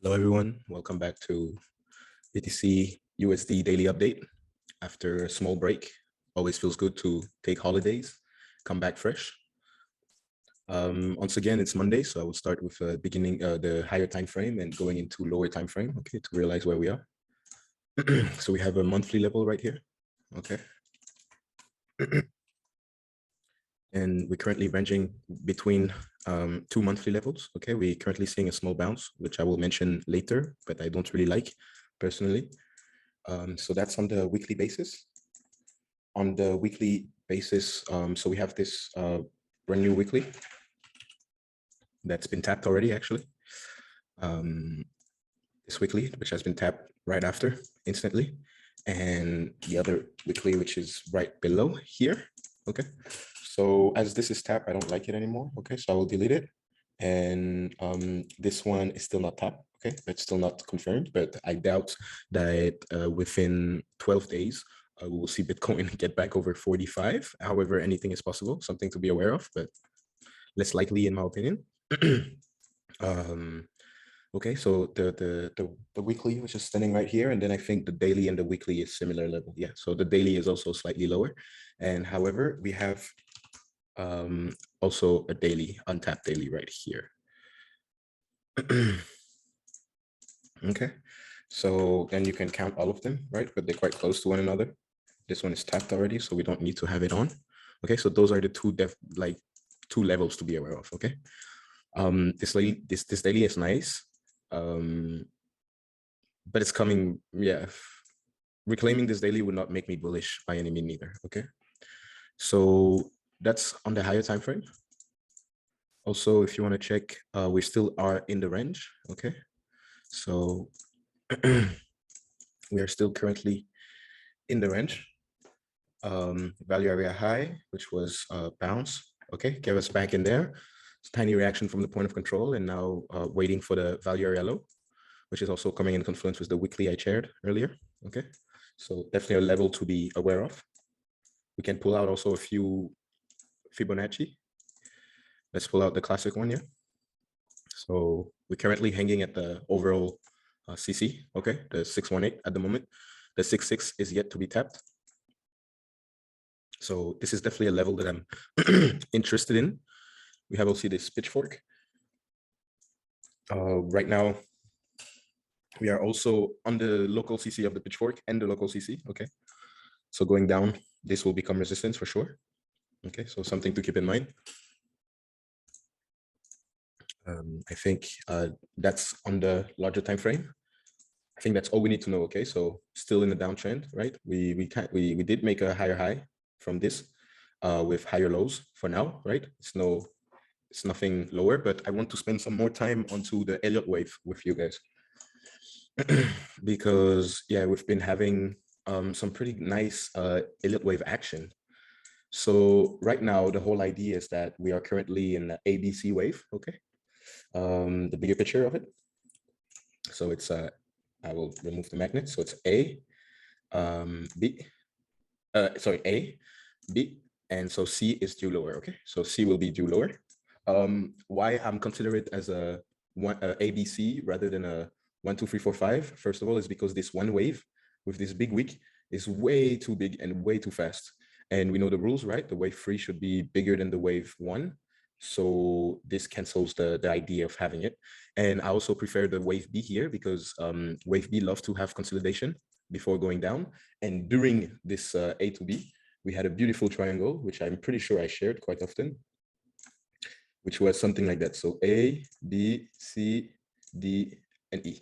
Hello, everyone. Welcome back to BTCUSD daily update. After a small break, always feels good to take holidays, come back fresh. Once again, it's Monday, so I will start with beginning the higher time frame and going into lower time frame, okay, to realize where we are. So we have a monthly level right here, okay. And we're currently ranging between two monthly levels. Okay, we're currently seeing a small bounce, which I will mention later, but I don't really like personally. So that's on the weekly basis. On the weekly basis, so we have this brand new weekly that's been tapped already, actually. This weekly, which has been tapped right after, instantly. And the other weekly, which is right below here, okay? So as this is tapped, I don't like it anymore, okay? So I will delete it. And this one is still not tapped, okay? It's still not confirmed, but I doubt that within 12 days, we will see Bitcoin get back over 45. However, anything is possible, something to be aware of, but less likely in my opinion. Okay, so the weekly was just standing right here, and then I think the daily and the weekly is similar level. Yeah, so the daily is also slightly lower, and however, we have also a daily, untapped daily right here. Okay, so then you can count all of them, right? But they're quite close to one another. This one is tapped already, so we don't need to have it on. Okay, so those are the two levels to be aware of. Okay, this daily is nice, but it's coming. Yeah, reclaiming this daily would not make me bullish by any means either. Okay, so that's on the higher time frame. Also, if you want to check, we still are in the range. Okay, so we are still currently in the range. Value area high, which was bounce. Okay, get us back in there. It's tiny reaction from the point of control, and now waiting for the value area low, which is also coming in confluence with the weekly I shared earlier. Okay, so definitely a level to be aware of. We can pull out also a few Fibonacci. Let's pull out the classic one here. So we're currently hanging at the overall CC, okay, the 618 at the moment. The 66 is yet to be tapped. So this is definitely a level that I'm interested in. We have also this pitchfork. Right now, we are also on the local CC of the pitchfork and the local CC, okay? So going down, this will become resistance for sure. Okay, so something to keep in mind. I think that's on the larger time frame. I think that's all we need to know. Okay, so still in the downtrend, right? We did make a higher high from this with higher lows for now, right? It's nothing lower, but I want to spend some more time onto the Elliott wave with you guys because yeah, we've been having some pretty nice Elliott wave action. So right now, the whole idea is that we are currently in the ABC wave. Okay, the bigger picture of it. So it's I will remove the magnet. So it's A, B, sorry, A, B, and so C is due lower. Okay, so C will be due lower. Why I'm considering it as a ABC rather than a 1, 2, 3, 4, 5. First of all, is because this one wave with this big wick is way too big and way too fast. And we know the rules, right? The wave 3 should be bigger than the wave 1. So this cancels the idea of having it. And I also prefer the wave B here because wave B loves to have consolidation before going down. And during this A to B, we had a beautiful triangle, which I'm pretty sure I shared quite often, which was something like that. So A, B, C, D, and E.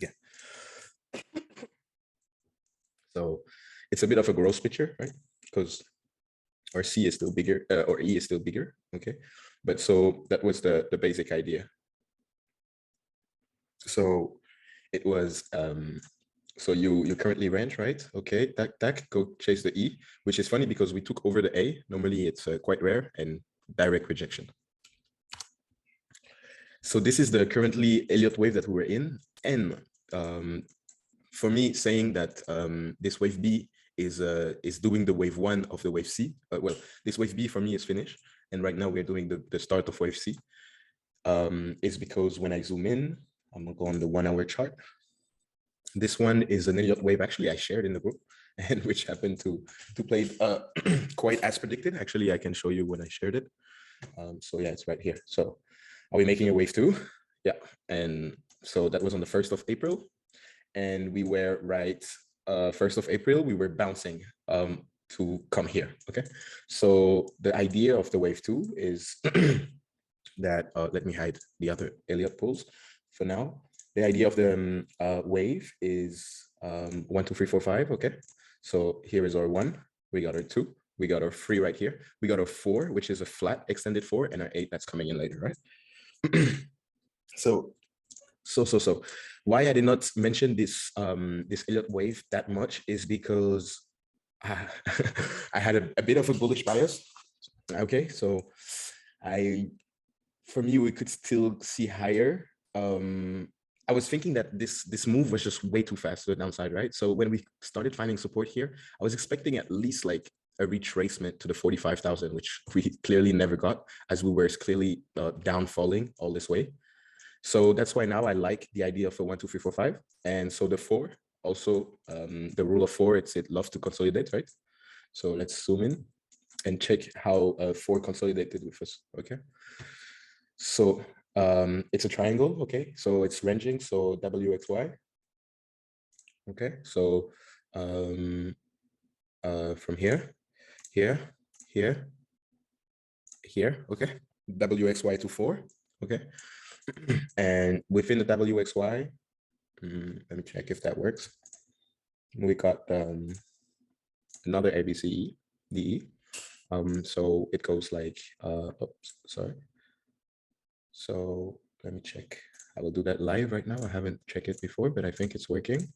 Yeah. So it's a bit of a gross picture, right? Because our C is still bigger, or E is still bigger, okay? But so that was the basic idea. So it was, so you currently range, right? Okay, that go chase the E, which is funny because we took over the A. Normally it's quite rare and direct rejection. So this is the currently Elliott wave that we were in. And for me, saying that this wave B is doing the wave 1 of the wave C. Well, this wave B for me is finished. And right now we're doing the start of wave C. is because when I zoom in, I'm gonna go on the 1 hour chart. This one is an Elliott wave. Actually, I shared in the group, and which happened to play quite as predicted. Actually, I can show you when I shared it. So yeah, it's right here. So are we making a wave 2? Yeah, and so that was on the 1st of April, and we were right 1st of April, we were bouncing to come here. Okay, so the idea of the wave 2 is that let me hide the other Elliott pools for now. The idea of the wave is 1, 2, 3, 4, 5. Okay, so here is our 1, we got our 2, we got our 3 right here, we got our 4, which is a flat extended 4, and our 8 that's coming in later, right? So why I did not mention this this Elliott wave that much is because I had a bit of a bullish bias. Okay, so for me, we could still see higher. I was thinking that this move was just way too fast to the downside, right? So when we started finding support here, I was expecting at least like a retracement to the 45,000, which we clearly never got, as we were clearly down falling all this way. So that's why now I like the idea of a 1, 2, 3, 4, 5. And so the 4, also the rule of 4, it loves to consolidate, right? So let's zoom in and check how 4 consolidated with us. Okay, so it's a triangle. Okay, so it's ranging, so WXY. Okay, so from here, here, okay, WXY to 4. Okay, and within the WXY, let me check if that works. We got another ABCE, DE. So it goes like, oops, sorry. So let me check. I will do that live right now. I haven't checked it before, but I think it's working.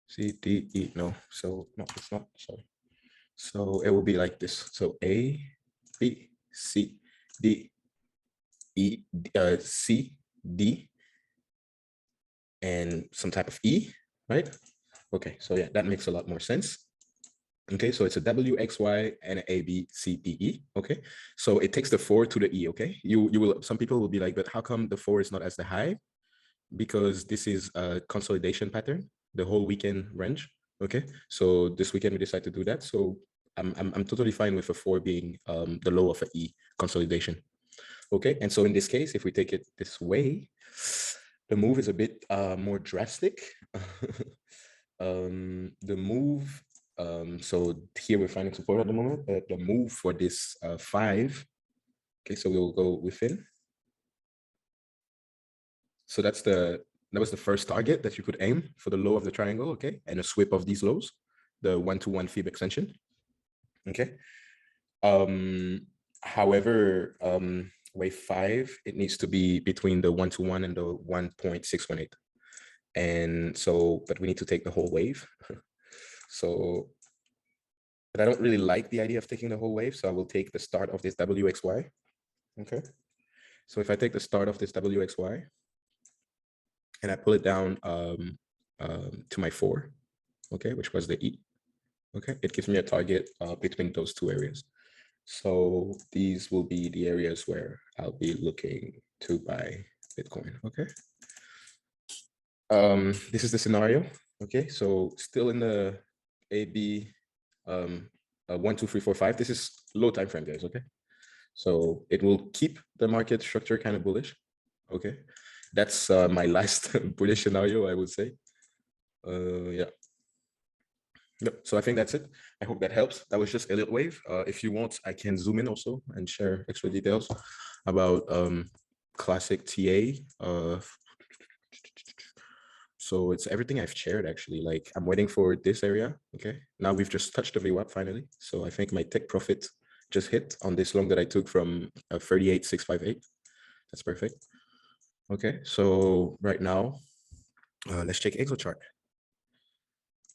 C, D, E, no. So no, it's not, sorry. So it will be like this. So A, B, C, D, E, C, D, and some type of E, right? Okay, so yeah, that makes a lot more sense. Okay, so it's a W, X, Y, and an A, B, C, D, E. Okay, so it takes the 4 to the E. Okay, you will. Some people will be like, but how come the 4 is not as the high? Because this is a consolidation pattern, the whole weekend range. Okay, so this weekend we decide to do that. So I'm totally fine with a 4 being the low of an E consolidation. Okay, and so in this case, if we take it this way, the move is a bit more drastic. The move, so here we're finding support at the moment. The move for this 5, okay, so we'll go within. So that was the first target that you could aim for, the low of the triangle, okay, and a sweep of these lows, the 1-to-1 fib extension, okay. However, wave 5, it needs to be between the 1-to-1 and the 1.618. And so, but we need to take the whole wave. So, but I don't really like the idea of taking the whole wave. So I will take the start of this WXY. Okay. So if I take the start of this WXY and I pull it down to my 4, okay, which was the E. Okay, it gives me a target between those two areas. So these will be the areas where I'll be looking to buy Bitcoin. Okay. This is the scenario. Okay, so still in the AB 1, 2, 3, 4, 5. This is low time frame, guys. Okay, so it will keep the market structure kind of bullish. Okay, that's my last bullish scenario, I would say. Yeah. Yep. So I think that's it. I hope that helps. That was just Elliott wave. If you want, I can zoom in also and share extra details about classic TA. So it's everything I've shared actually. Like I'm waiting for this area. Okay. Now we've just touched the VWAP finally. So I think my take profit just hit on this long that I took from 38,658. That's perfect. Okay. So right now, let's check Exo chart.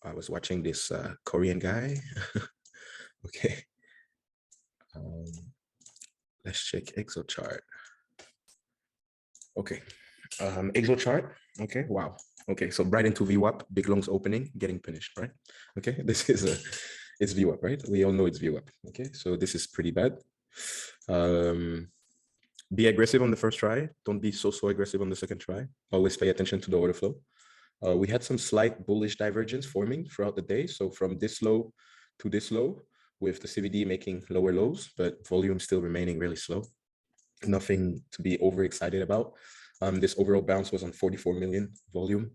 I was watching this Korean guy. Okay. Let's check Exo chart. Okay. Exo chart. Okay. Wow. Okay. So right into VWAP, big longs opening, getting finished, right? Okay. This is it's VWAP, right? We all know it's VWAP. Okay. So this is pretty bad. Be aggressive on the first try. Don't be so aggressive on the second try. Always pay attention to the order flow. We had some slight bullish divergence forming throughout the day. So from this low to this low, with the CVD making lower lows, but volume still remaining really slow. Nothing to be overexcited about. This overall bounce was on 44 million volume.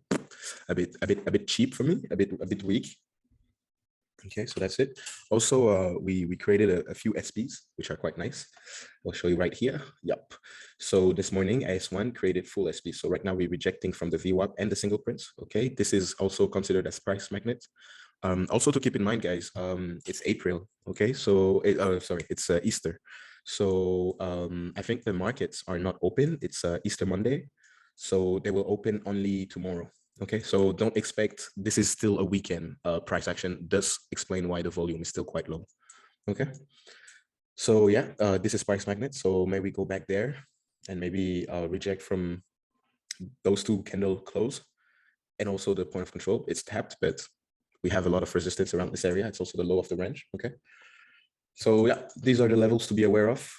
A bit cheap for me, a bit weak. Okay, so that's it. Also, we created a few SPs, which are quite nice. I'll show you right here. Yep. So this morning, AS1 created full SP. So right now we're rejecting from the VWAP and the single prints. Okay, this is also considered as price magnet. Also to keep in mind, guys, it's April. Okay, so it's Easter. So I think the markets are not open. It's Easter Monday, so they will open only tomorrow. Okay, so don't expect, this is still a weekend price action. Does explain why the volume is still quite low. Okay, so yeah, this is price magnet. So maybe we go back there and maybe reject from those two candle close, and also the point of control. It's tapped, but we have a lot of resistance around this area. It's also the low of the range. Okay, so yeah, these are the levels to be aware of.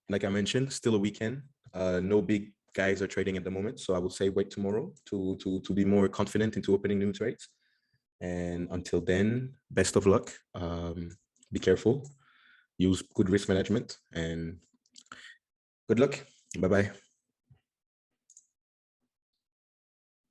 Like I mentioned, still a weekend. No big guys are trading at the moment, so I will say wait tomorrow to be more confident into opening new trades. And until then, best of luck. Be careful, use good risk management, and good luck. Bye bye.